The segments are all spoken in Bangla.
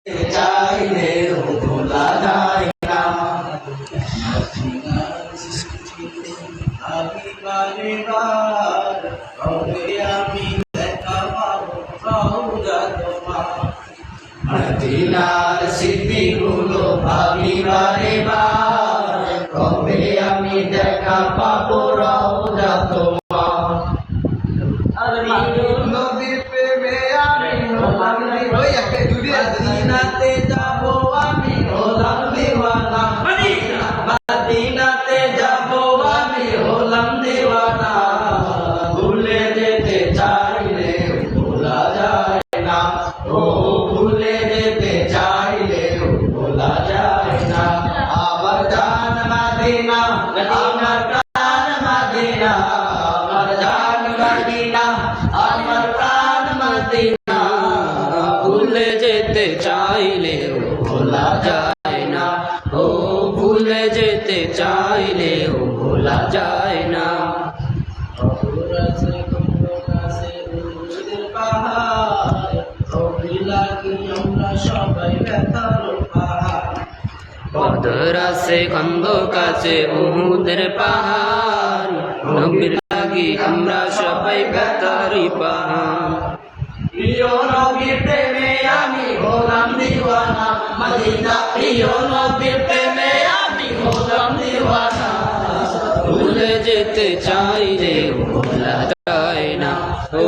চাইলেও ভোলা যায় না। আমি বারে বার কবে আমি দেখা পাবো রওজা তোমার। মদিনার স্মৃতিগুলো ভাবি বারে বার কবে আমি দেখা পাবো রওজা তোমার। নবীর প্রেমে আমি হলাম মদিনাতে যাবো আমি হলাম দিওয়ানা। মদিনাতে যাবো আমি হলাম দিওয়ানা। ভুলে যেতে চাইলে ভোলা যায় না। ও ভুলে যেতে চাইলে ভোলা যায় না। আমার জান মদিনা, আমার প্রাণ মদিনা, আমার জান মদিনা, আমার প্রাণ মদিনা। ভুলে যেতে চাইলেও ভোলা যায় না। ও ভুলে যেতে চাইলেও ভোলা যায় না। বদর আছে খন্দক আছে উহুদের পাহাড়, নবীর লাগি আমরা সবাই বেতারি পাহাড়। প্রিয় নবীর প্রেমে আমি হলাম দিওয়ানা। মদিনা প্রিয় নবীর প্রেমে আমি হলাম দিওয়ানা। ভুলে যেতে চাইলেও ভোলা যায় না। ও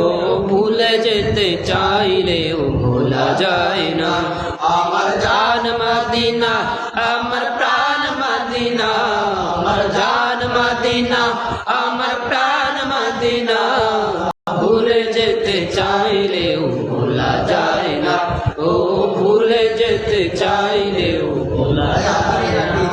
ভুলে যেতে চাইলেও ভোলা যায় না। আমার জান মদিনা, আমার প্রাণ মদিনা, আমার জান মদিনা, আমার প্রাণ মদিনা। ভুলে যেতে চাইলেও ভোলা যায় না। ও ভুলে যেতে চাইলেও ভোলা যায় না।